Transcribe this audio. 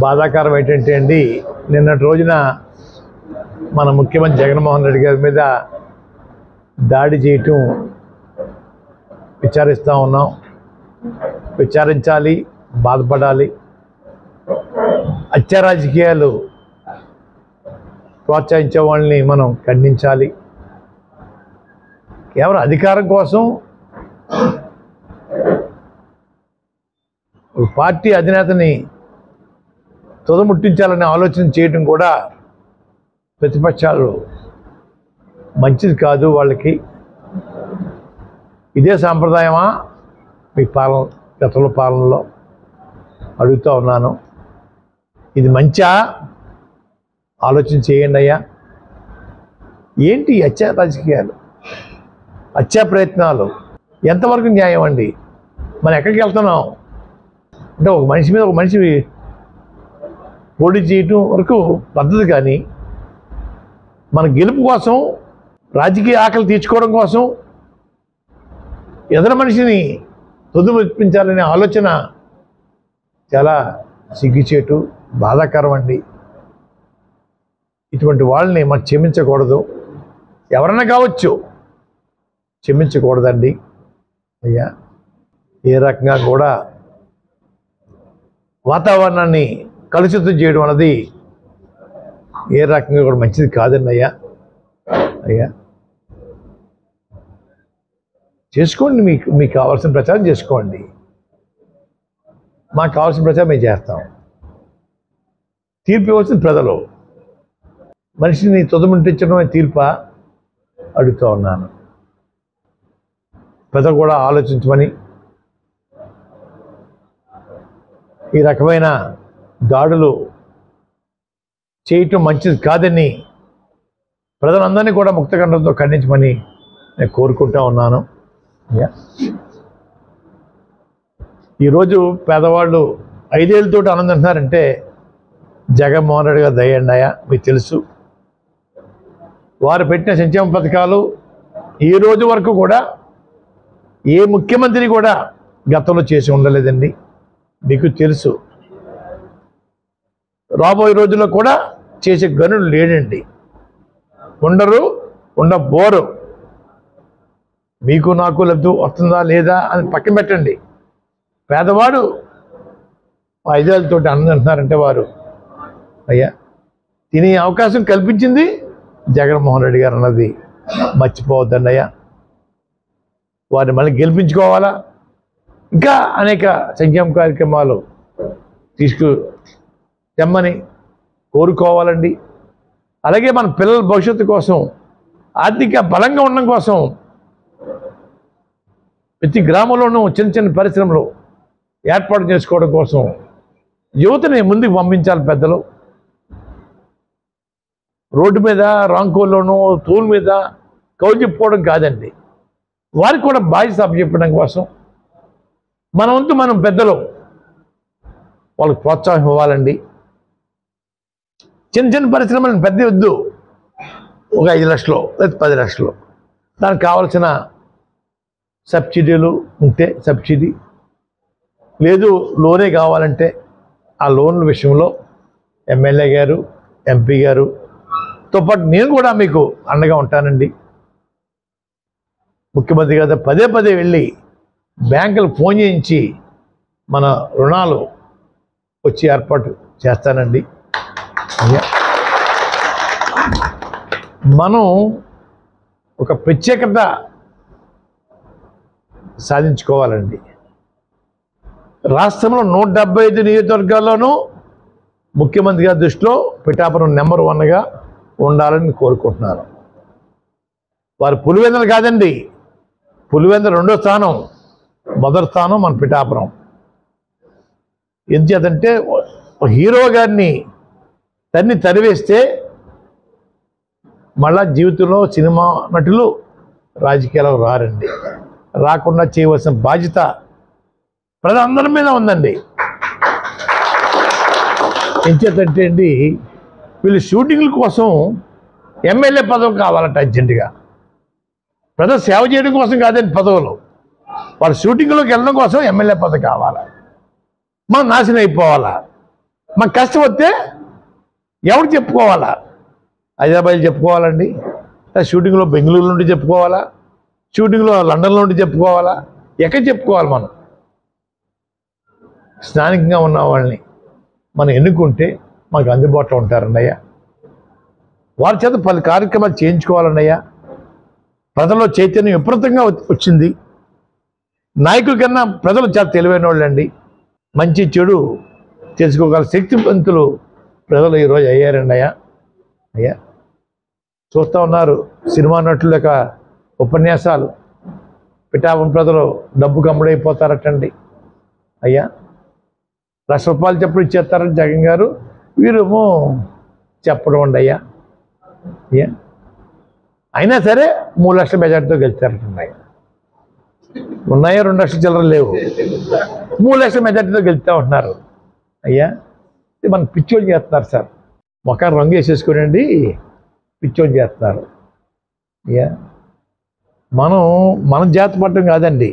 బాధాకరం ఏంటంటే అండి, నిన్నటి రోజున మన ముఖ్యమంత్రి జగన్మోహన్ రెడ్డి గారి మీద దాడి చేయటం విచారిస్తూ ఉన్నాం. విచారించాలి, బాధపడాలి. హత్య రాజకీయాలు ప్రోత్సహించే వాళ్ళని మనం ఖండించాలి. కేవలం అధికారం కోసం పార్టీ అధినేతని తుదముట్టించాలనే ఆలోచన చేయడం కూడా ప్రతిపక్షాలు మంచిది కాదు. వాళ్ళకి ఇదే సాంప్రదాయమా మీ గతంలో పాలనలో అడుగుతూ ఉన్నాను. ఇది మంచా? ఆలోచన చేయండి అయ్యా. ఏంటి హత్యా రాజకీయాలు, హత్యా ప్రయత్నాలు ఎంతవరకు న్యాయం అండి? మనం ఎక్కడికి వెళ్తున్నాం అంటే ఒక మనిషి మీద ఒక మనిషి పోటీ చేయటం వరకు పద్ధతి, కానీ మన గెలుపు కోసం, రాజకీయ ఆకలి తీర్చుకోవడం కోసం ఎదురు మనిషిని తుదిమెప్పించాలనే ఆలోచన చాలా సిగ్గుచేటు, బాధాకరం అండి. ఇటువంటి వాళ్ళని మనం క్షమించకూడదు. ఎవరన్నా కావచ్చు, క్షమించకూడదండి అయ్యా. ఏ రకంగా కూడా వాతావరణాన్ని కలుషితం చేయడం అన్నది ఏ రకంగా కూడా మంచిది కాదండి అయ్యా. చేసుకోండి, మీకు కావాల్సిన ప్రచారం చేసుకోండి. మాకు కావాల్సిన ప్రచారం మేము చేస్తాం. తీర్పు ఇవ్వాల్సిన ప్రజలు. మనిషిని తుదముట్టించడమే తీర్పా అడుగుతూ ఉన్నాను. ప్రజలు కూడా ఆలోచించమని, ఈ రకమైన దాడులు చేయటం మంచిది కాదని ప్రజలందరినీ కూడా ముక్తకంఠంతో ఖండించమని నేను కోరుకుంటా ఉన్నాను. ఈరోజు పేదవాళ్ళు 5 ఏళ్ళతో ఆనందింటున్నారంటే జగన్మోహన్ రెడ్డి గారు దయండి అయ్యా. మీకు తెలుసు, వారు పెట్టిన సంక్షేమ పథకాలు ఈ రోజు వరకు కూడా ఏ ముఖ్యమంత్రి కూడా గతంలో చేసి ఉండలేదండి. మీకు తెలుసు, రాబోయే రోజుల్లో కూడా చేసే గనులు లేడండి. ఉండబోరు. మీకు నాకు లబ్ధి వస్తుందా లేదా అని పక్కన పెట్టండి. పేదవాడు 5 ఏళ్ళతో ఆనందింటున్నారంటే వారు అయ్యా తినే అవకాశం కల్పించింది జగన్మోహన్ రెడ్డి గారు అన్నది మర్చిపోవద్దండి అయ్యా. వారిని మళ్ళీ గెలిపించుకోవాలా, ఇంకా అనేక సంక్షేమ కార్యక్రమాలు తెమ్మని కోరుకోవాలండి. అలాగే మన పిల్లల భవిష్యత్తు కోసం, ఆర్థిక బలంగా ఉండడం కోసం ప్రతి గ్రామంలోనూ చిన్న చిన్న పరిశ్రమలు ఏర్పాటు చేసుకోవడం కోసం యువతని ముందుకు పంపించాలి. పెద్దలు రోడ్డు మీద, రాంకోల్లోనూ, తూల్ మీద కౌలు చెప్పుకోవడం కాదండి. వారికి కూడా బాధ్యత అప్పచెప్పడం కోసం మన వంతు మనం పెద్దలు వాళ్ళకి ప్రోత్సాహం ఇవ్వాలండి. చిన్న చిన్న పరిశ్రమలను పెద్ద వద్దు, ఒక 5 లక్షలు లేదా 10 లక్షలు, దానికి కావాల్సిన సబ్సిడీలు ఉంటే సబ్సిడీ, లేదు లోనే కావాలంటే ఆ లోన్ల విషయంలో ఎమ్మెల్యే గారు, ఎంపీ గారుతో పాటు నేను కూడా మీకు అండగా ఉంటానండి. ముఖ్యమంత్రి గారు పదే వెళ్ళి బ్యాంకులకు ఫోన్ చేయించి మన రుణాలు వచ్చి ఏర్పాటు చేస్తానండి. మనం ఒక ప్రత్యేకత సాధించుకోవాలండి. రాష్ట్రంలో 175 నియోజకవర్గాల్లోనూ ముఖ్యమంత్రి గారి దృష్టిలో పిఠాపురం నెంబర్ 1గా ఉండాలని కోరుకుంటున్నారు. వారు పులివెందులు కాదండి, పులివెందుల 2వ స్థానం, మొదటి స్థానం మన పిఠాపురం. ఎందుచేతంటే హీరో గారిని తరివేస్తే మళ్ళా జీవితంలో సినిమా నటులు రాజకీయాలకు రారండి. రాకుండా చేయవలసిన బాధ్యత ప్రజలందరి మీద ఉందండి. ఎంచేతంటే అండి, వీళ్ళు షూటింగ్ల కోసం ఎమ్మెల్యే పదవి కావాలంట అర్జెంటుగా. ప్రజలు సేవ చేయడం కోసం కాదండి పదవులు, వాళ్ళు షూటింగ్లోకి వెళ్ళడం కోసం ఎమ్మెల్యే పదవి కావాలా. మనం నాశనం అయిపోవాలా. మాకు కష్టం వస్తే ఎవరు చెప్పుకోవాలా? హైదరాబాద్ చెప్పుకోవాలండి, షూటింగ్లో బెంగళూరు నుండి చెప్పుకోవాలా, షూటింగ్లో లండన్లో నుండి చెప్పుకోవాలా? ఎక్కడ చెప్పుకోవాలి? మనం స్థానికంగా ఉన్న వాళ్ళని మనం ఎన్నుకుంటే మాకు అందుబాటులో ఉంటారండి అయ్యా. వారి చేత పలు కార్యక్రమాలు చేయించుకోవాలండి అయ్యా. ప్రజల్లో చైతన్యం విపరీతంగా వచ్చింది. నాయకుల కన్నా ప్రజలు చాలా తెలివైన వాళ్ళండి. మంచి చెడు తెలుసుకోగల శక్తివంతులు ప్రజలు ఈరోజు అయ్యారండి అయ్యా. చూస్తూ ఉన్నారు సినిమా నటుల యొక్క ఉపన్యాసాలు. పిఠాపురం ప్రజలు డబ్బుకు అమ్ముడైపోతారటండి అయ్యా. ₹1,00,000 చెప్పుడు ఇచ్చేస్తారని జగన్ గారు, వీరేమో చెప్పడం అండి అయ్యా. అయినా సరే 3 లక్షల మెజార్టీతో గెలిచారటండి అయ్యా. ఉన్నాయో 2 లక్షల చిల్లర లేవు, 3 లక్షల మెజార్టీతో గెలుస్తూ ఉంటున్నారు అయ్యా. మన పిచ్చోళ్ళు చేస్తున్నారు సార్, మొఖాన్ని రంగు వేసేసుకోనండి, పిచ్చోళ్ళు చేస్తున్నారు అయ్యా. మనం జాతి పడటం కాదండి,